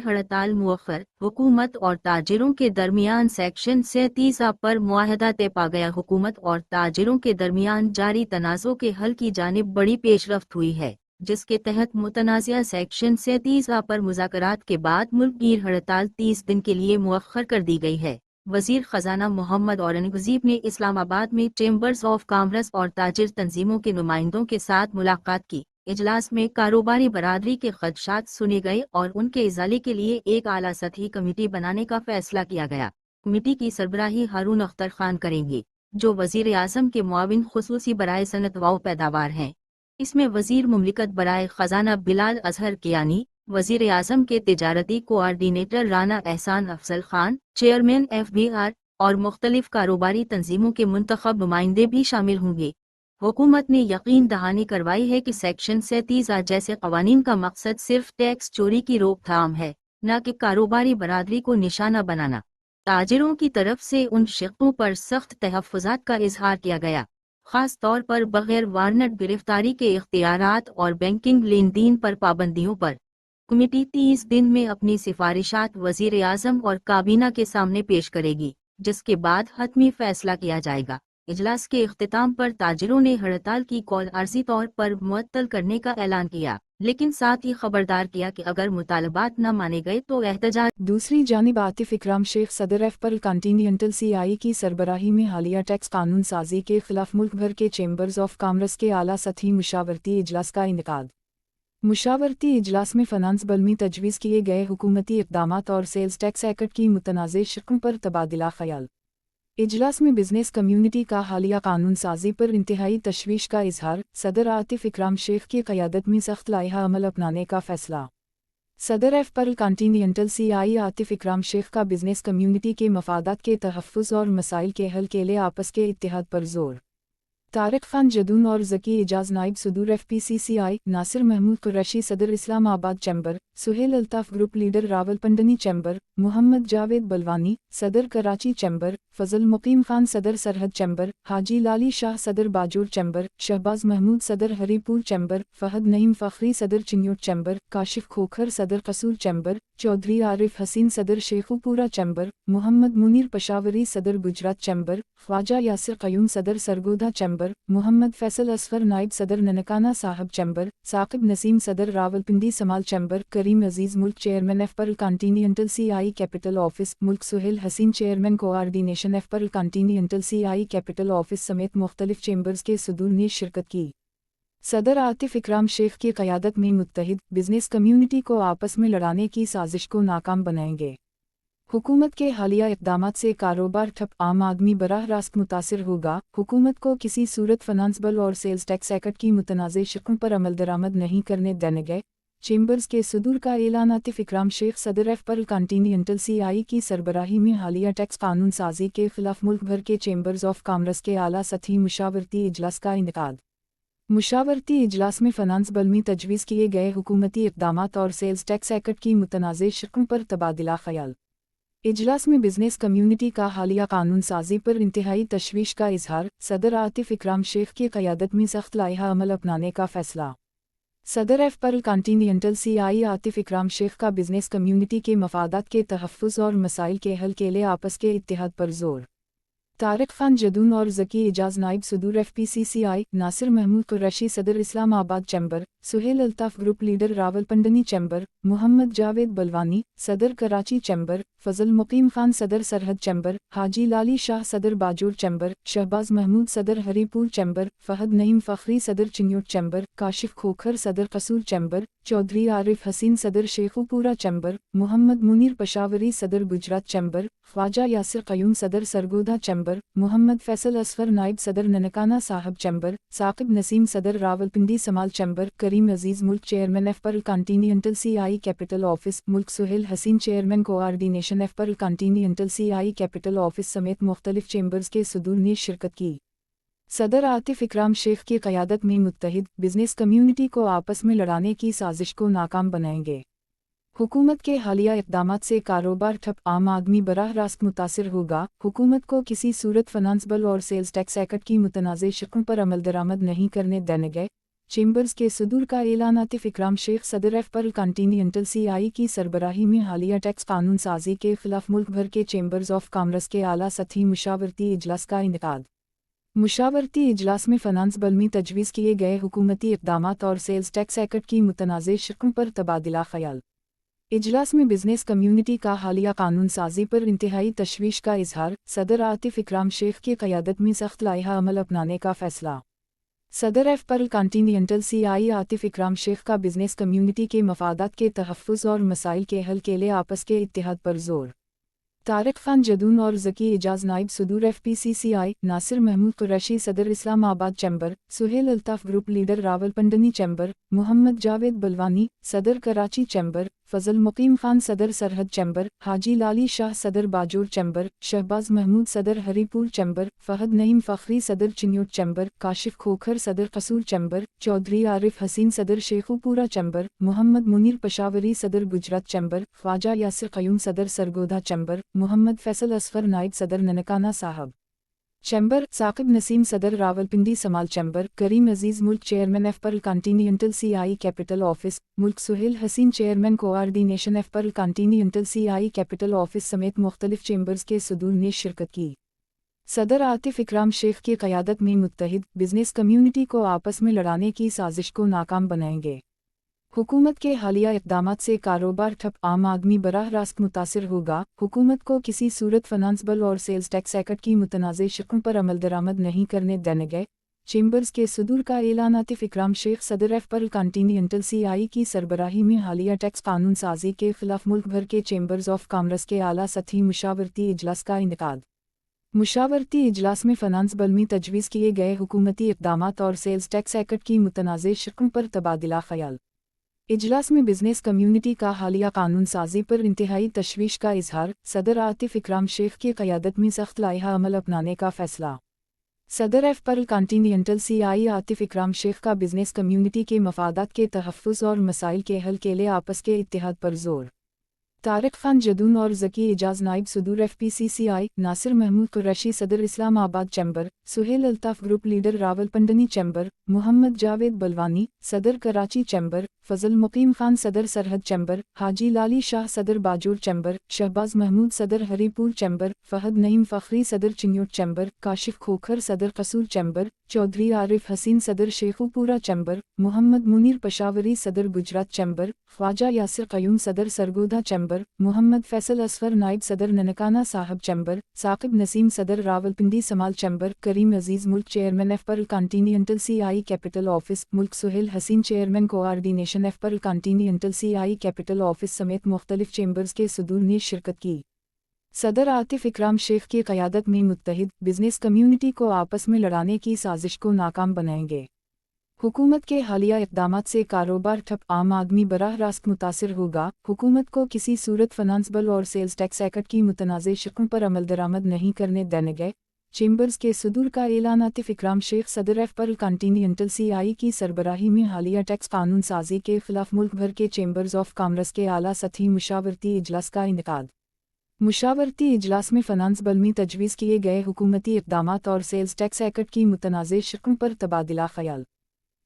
हड़ताल मुअख्खर, हुकूमत और ताजिरों के दरमियान सेक्शन 37A पर मुआहदा तय पा गया। हुकूमत और ताजिरों के दरमियान जारी तनाज़ों के हल की जानिब बड़ी पेशरफ्त हुई है, जिसके तहत मुतनाज़िया सेक्शन 37A पर मुज़ाकरात के बाद मुल्कगीर हड़ताल 30 दिन के लिए मुअख्खर कर दी गई है। वज़ीर ख़ज़ाना मोहम्मद औरंगज़ेब ने इस्लामाबाद में चेंबर्स ऑफ कॉमर्स और ताजिर तंजीमों के नुमाइंदों के साथ मुलाकात की। इजलास में कारोबारी बरादरी के खदशात सुने गए और उनके इजाले के लिए एक आला सतही कमेटी बनाने का फैसला किया गया। कमेटी की सरबराही हारून अख्तर खान करेंगे, जो वज़ीर आज़म के मुआविन खुसूसी बराए सनत व पैदावार हैं। इसमें वज़ीर मुमलिकत बराए ख़ज़ाना बिलाल अजहर कियानी, वज़ीर आज़म के तिजारती कोआर्डिनेटर राना एहसान अफजल खान, चेयरमैन FBR और मुख्तलिफ कारोबारी तंजीमों के मुंतखब नुमाइंदे भी शामिल होंगे। हुकूमत ने यकीन दहानी करवाई है कि सेक्शन 37A जैसे कवानीन का मकसद सिर्फ टैक्स चोरी की रोकथाम है, न कि कारोबारी बरादरी को निशाना बनाना। ताजिरों की तरफ से उन शिक्कों पर सख्त तहफ़्फ़ुज़ात का इजहार किया गया, ख़ास तौर पर बग़ैर वारंट गिरफ्तारी के इख्तियारात और बैंकिंग लेन देन पर पाबंदियों पर। कमेटी 30 दिन में अपनी सिफारिशात वज़ीर आज़म और काबीना के सामने पेश करेगी, जिसके बाद हतमी फैसला किया जाएगा। इजलास के इख्तिताम पर ताजिरों ने हड़ताल की कॉल आर्जी तौर पर मुअत्तल करने का ऐलान किया, लेकिन साथ ही खबरदार किया कि अगर मुतालबात न माने गए तो एहतजाज। दूसरी जानिब आतिफ इकराम शेख सदर एफपल कॉन्टिनेंटल CI की सरबराही में हालिया टैक्स कानून साजी के खिलाफ मुल्क भर के चेंबर्स ऑफ कॉमर्स के आला सतही मुशावरती इजलास का इनेकाद। मुशावरती इजलास में फ़नांस बलमी तजवीज़ किए गए हुकूमती इक़दामात और सेल्स टैक्स एक्ट की मुतनाज़ शिक्कों पर तबादला ख़याल। इजलास में बिजनेस कम्युनिटी का हालिया कानून साजी पर इंतहाई तशवीश का इजहार। सदर आतिफ इकराम शेख की क़यादत में सख्त लाइहा अमल अपनाने का फ़ैसला। सदर एफपल कॉन्टिनेंटल CI आतिफ इकराम शेख का बिजनेस कम्युनिटी के मफादात के तहफ़्फ़ुज़ और मसाइल के हल के लिए आपस के इत्तेहाद पर जोर। तारिक खान जदून और ज़की इजाज़ नाइब सदूर FPCCI, नासिर महमूद कुरैशी सदर Islamabad chamber, Suhail Altaf group leader Rawalpindi chamber, Mohammad Javed Balwani सदर कराची चैम्बर, फ़ज़ल मुकीम खान सदर सरहद चैम्बर, हाजी लाली शाह सदर बाजूर चैम्बर, शहबाज महमूद सदर हरीपुर चैम्बर, फ़हद नईम फ़खरी सदर चिन्योट चैम्बर, काशिफ खोखर सदर कसूर चैम्बर, चौधरी आरिफ हसीन सदर शेखुपुरा चैम्बर, मोहम्मद मुनीर पशावरी सदर गुजरात चैम्बर, ख्वाजा यासिर क़यूम सदर सरगोधा चैम्बर, मोहम्मद फैसल असफर नाइब सदर ननकाना साहब चैम्बर, साकिब नसीम सदर रावलपिंडी समाल चैम्बर, करीम अजीज़ मुल्क चेयरमैन एफपल कॉन्टिनेंटल CI कैपिटल ऑफिस मुल्क, सुहेल हसीन चेयरमैन कोआर्डिनेशन एफपल कॉन्टिनेंटल CI कैपिटल ऑफिस समेत मुख्तलिफ चेम्बर्स के सदूर ने शिरकत की। सदर आतिफ इकराम शेख की क़यादत में मुत्तहिद बिजनेस कम्युनिटी को आपस में लड़ाने की साजिश को नाकाम बनाएंगे। हुकूमत के हालिया इक़दामात से कारोबार ठप, आम आदमी बराह रास्त मुतासिर होगा। हुकूमत को किसी सूरत फ़नांस बिल और सेल्स टैक्स एक्ट की मुतनाज़ शिक्कों पर अमल दरामद नहीं करने देने गए। चेंबर्स के सदूर का ऐलान। आतिफ इकराम शेख सदर एफपल कॉन्टिनेंटल CI की सरबराही में हालिया टैक्स कानून साजी के खिलाफ मुल्क भर के चेंबर्स ऑफ कॉमर्स के आला सतही मुशावरती इजलास का इनेकाद। मुशावरती इजलास में फ़नांस बलमी तजवीज़ किए गए हुकूमती इक़दामात और सेल्स टैक्स एक्ट की मुतनाज़ शिक्कों पर तबादला ख़याल। इजलास में बिजनेस कम्युनिटी का हालिया कानून साजी पर इंतहाई तशवीश का इजहार। सदर आतिफ इकराम शेख की क़यादत में सख्त लाइहा अमल अपनाने का फ़ैसला। सदर एफपल कॉन्टिनेंटल CI आतिफ इकराम शेख का बिजनेस कम्युनिटी के मफादात के तहफ़्फ़ुज़ और मसाइल के हल के लिए आपस के इत्तेहाद पर जोर। तारिक खान जदून और ज़की इजाज़ नाइब सदूर FPCCI, नासिर महमूद कुरैशी सदर Islamabad chamber, Suhail Altaf group leader Rawalpindi chamber, Mohammad Javed Balwani सदर कराची चैम्बर, फ़ज़ल मुकीम खान सदर सरहद चैम्बर, हाजी लाली शाह सदर बाजूर चैम्बर, शहबाज महमूद सदर हरीपुर चैम्बर, फ़हद नईम फ़खरी सदर चिन्योट चैम्बर, काशिफ खोखर सदर कसूर चैम्बर, चौधरी आरिफ हसीन सदर शेखुपुरा चैम्बर, मोहम्मद मुनीर पशावरी सदर गुजरात चैम्बर, ख्वाजा यासिर क़यूम सदर सरगोधा चैम्बर, मोहम्मद फैसल असफर नाइब सदर ननकाना साहब चैम्बर, साकिब नसीम सदर रावलपिंडी समाल चैम्बर, करीम अजीज़ मुल्क चेयरमैन एफपल कॉन्टिनेंटल CI कैपिटल ऑफिस मुल्क, सुहेल हसीन चेयरमैन कोआर्डिनेशन एफपल कॉन्टिनेंटल CI कैपिटल ऑफिस समेत मुख्तलिफ चेम्बर्स के सदूर ने शिरकत की। सदर आतिफ इकराम शेख की क़यादत में मुत्तहिद बिजनेस कम्युनिटी को आपस में लड़ाने की साजिश को नाकाम बनाएंगे। हुकूमत के हालिया इक़दामात से कारोबार ठप, आम आदमी बराह रास्त मुतासिर होगा। हुकूमत को किसी सूरत फ़नांस बिल और सेल्स टैक्स एक्ट की मुतनाज़ शिक्कों पर अमल दरामद नहीं करने देने गए। चेंबर्स के सदूर का ऐलान। आतिफ इकराम शेख सदर एफ पर कॉन्टिनेंटल CI की सरबराही में हालिया टैक्स कानून साजी के खिलाफ मुल्क भर के चेंबर्स ऑफ कॉमर्स के आला सतही मुशावरती इजलास का इनेकाद। मुशावरती इजलास में फनांस बल में तजवीज़ किए गए हुकूमती इक़दामात और सेल्स टैक्स एक्ट की मुतनाज़ शिक़ों पर तबादला ख़याल। इजलास में बिजनेस कम्युनिटी का हालिया कानून साजी पर इंतहाई तशवीश का इजहार। सदर आतिफ इकराम शेख की क़यादत में सख्त लाइहा अमल अपनाने का फ़ैसला। सदर एफ पर कॉन्टिनेंटल CI आतिफ इकराम शेख का बिजनेस कम्युनिटी के मफादात के तहफ़्फ़ुज़ और मसाइल के हल के लिए आपस के इत्तेहाद पर जोर। तारिक खान जदून और ज़की एजाज नाइब सदूर FPCCI, नासिर महमूद कुरैशी सदर Islamabad chamber, Suhail Altaf group leader Rawalpindi chamber, Mohammad Javed Balwani सदर कराची चैम्बर, फजल मुकीम खान सदर सरहद चैम्बर, हाजी लाली शाह सदर बाजूर चैम्बर, शहबाज महमूद सदर हरीपुर चैम्बर, फहद नईम फ़खरी सदर चिन्योट चैम्बर, काशिफ खोखर सदर कसूर चैम्बर, चौधरी आरिफ हसीन सदर शेखुपुरा चैम्बर, मोहम्मद मुनीर पेशावरी सदर गुजरात चैम्बर, ख्वाजा यासिर क़यूम सदर सरगोधा चैम्बर, मोहम्मद फैसल असफर नाइब सदर ननकाना साहब चैम्बर, साकिब नसीम सदर रावलपिंडी समाल चैम्बर, करीम अजीज़ मुल्क चेयरमैन एफ पर कॉन्टिनेंटल CI कैपिटल ऑफिस, मुल्क Suhail Haseen chairman coordination F पर कॉन्टिनेंटल CI कैपिटल ऑफिस समेत मुख्तलिफ चेम्बर्स के सदूर ने शिरकत की। सदर आतिफ इकराम शेख की क़यादत में मुत्तहिद बिजनेस कम्युनिटी को आपस में लड़ाने की साजिश को नाकाम बनाएंगे। हुकूमत के हालिया इक़दामात से कारोबार ठप, आम आदमी बराह रास्त मुतासिर होगा। हुकूमत को किसी सूरत फनांस बल और सेल्स टैक्स एक्ट की मुतनाज़ शिक़ों पर अमल दरामद नहीं करने देंगे। चेंबर्स के सदूर का ऐलान। आतिफ इकराम शेख सदर एफ पर कॉन्टिनेंटल CI की सरबराही में हालिया टैक्स कानून साजी के खिलाफ मुल्क भर के चेंबर्स ऑफ कॉमर्स के आला सतही मुशावरती इजलास का इनेकाद। मुशावरती इजलास में फनांस बल में तजवीज़ किए गए हुकूमती इक़दामात और सेल्स टैक्स एक्ट की मुतनाज़ शिक़ों पर तबादला ख़याल। इजलास में बिजनेस कम्युनिटी का हालिया कानून साजी पर इंतहाई तशवीश का इजहार। सदर आतिफ इकराम शेख की क़यादत में सख्त लाइहा अमल अपनाने का फ़ैसला। सदर एफ पर कॉन्टिनेंटल CI आतिफ इकराम शेख का बिजनेस कम्युनिटी के मफादात के तहफ़्फ़ुज़ और मसाइल के हल के लिए आपस के इत्तेहाद पर जोर। तारिक खान जदून और ज़की एजाज नाइब सदूर FPCCI, नासिर महमूद कुरैशी सदर Islamabad chamber, Suhail Altaf group leader Rawalpindi chamber, Mohammad Javed Balwani सदर कराची चैम्बर, फजल मुकीम खान सदर सरहद चैम्बर, हाजी लाली शाह सदर बाजूर चैम्बर, शहबाज महमूद सदर हरीपुर चैम्बर, फहद नईम फ़खरी सदर चिन्योट चैम्बर, काशिफ खोखर सदर कसूर चैम्बर, चौधरी आरिफ हसीन सदर शेखुपुरा चैम्बर, मोहम्मद मुनीर पेशावरी सदर गुजरात चैम्बर, ख्वाजा यासिर क़यूम सदर सरगोधा चैम्बर, मोहम्मद फैसल असफर नाइब सदर ननकाना साहब चैम्बर, साकिब नसीम सदर रावलपिंडी समाल चैम्बर, करीम अजीज़ मुल्क चेयरमैन एफ पर कॉन्टिनेंटल CI कैपिटल ऑफिस, मुल्क Suhail Haseen chairman coordination F पर कॉन्टिनेंटल CI कैपिटल ऑफिस समेत मुख्तलिफ चेम्बर्स के सदूर ने शिरकत की। सदर आतिफ इकराम शेख की क़यादत में मुत्तहिद बिजनेस कम्युनिटी को आपस में लड़ाने की साजिश को नाकाम बनाएंगे। हुकूमत के हालिया इक़दामात से कारोबार ठप, आम आदमी बराह रास्त मुतासिर होगा। हुकूमत को किसी सूरत फनांस बल और सेल्स टैक्स एक्ट की मुतनाज़ शिक़ों पर अमल दरामद नहीं करने देंगे। चेंबर्स के सदूर का ऐलान। आतिफ इकराम शेख सदर एफ पर कॉन्टिनेंटल CI की सरबराही में हालिया टैक्स कानून साजी के खिलाफ मुल्क भर के चेंबर्स ऑफ कॉमर्स के आला सतही मुशावरती इजलास का इनेकाद। मुशावरती इजलास में फनांस बल में तजवीज़ किए गए हुकूमती इक़दामात और सेल्स टैक्स एक्ट की मुतनाज़ शिक़ों पर तबादला ख़याल।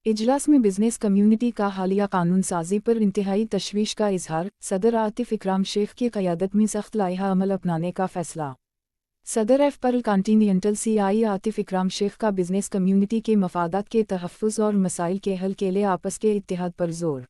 इजलास में बिजनेस कम्युनिटी का हालिया कानून साजी पर इंतहाई तशवीश का इजहार। सदर आतिफ इकराम शेख की क़यादत में सख्त लाइहा अमल अपनाने का फ़ैसला। सदर एफ पर कॉन्टिनेंटल CI आतिफ इकराम शेख का बिजनेस कम्युनिटी के मफादात के तहफ़्फ़ुज़ और मसाइल के हल के लिए आपस के इत्तेहाद पर जोर।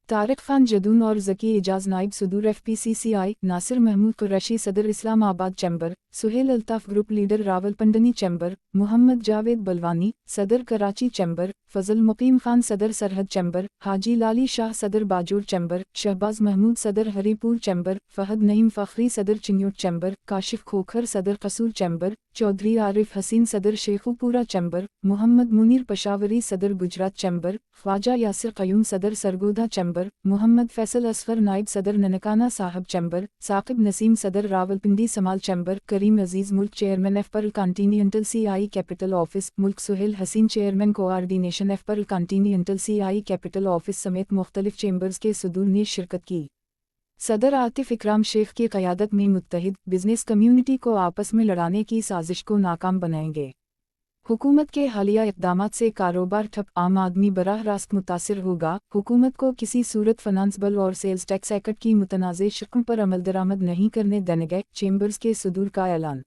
तारिक खान जदून और ज़की एजाज नाइब सदूर FPCCI, नासिर महमूद कुरैशी सदर Islamabad chamber, Suhail Altaf group leader Rawalpindi chamber, Mohammad Javed Balwani सदर कराची चैम्बर, फजल मुकीम खान सदर सरहद चैम्बर, हाजी लाली शाह सदर बाजूर चैम्बर, शहबाज महमूद सदर हरीपुर चैम्बर, फहद नईम फ़खरी सदर चिन्योट चैम्बर, काशिफ खोखर सदर कसूर चैम्बर, चौधरी आरिफ हसीन सदर शेखुपुरा चैम्बर, मोहम्मद मुनीर पेशावरी सदर गुजरात चैम्बर, ख्वाजा यासिर क़यूम सदर सरगोधा चैम्बर, मोहम्मद फैसल असफर नाइब सदर ननकाना साहब चैम्बर, साकिब नसीम सदर रावलपिंडी समाल चैम्बर, करीम अजीज़ मुल्क चेयरमैन एफ पर कॉन्टिनेंटल CI कैपिटल ऑफिस, मुल्क Suhail Haseen chairman coordination F पर कॉन्टिनेंटल CI कैपिटल ऑफिस समेत मुख्तलिफ चेम्बर्स के सदूर ने शिरकत की। सदर आतिफ इकराम शेख की क़यादत में मुत्तहिद बिजनेस कम्युनिटी को आपस में लड़ाने की साजिश को नाकाम बनाएंगे। हुकूमत के हालिया इक़दामात से कारोबार ठप, आम आदमी बराह रास्त मुतासिर होगा। हुकूमत को किसी सूरत फाइनेंस बिल और सेल्स टैक्स एक्ट की मुतनाज़ शिक़ों पर अमल दरामद नहीं करने देने गए, चेंबर्स के सदूर का ऐलान।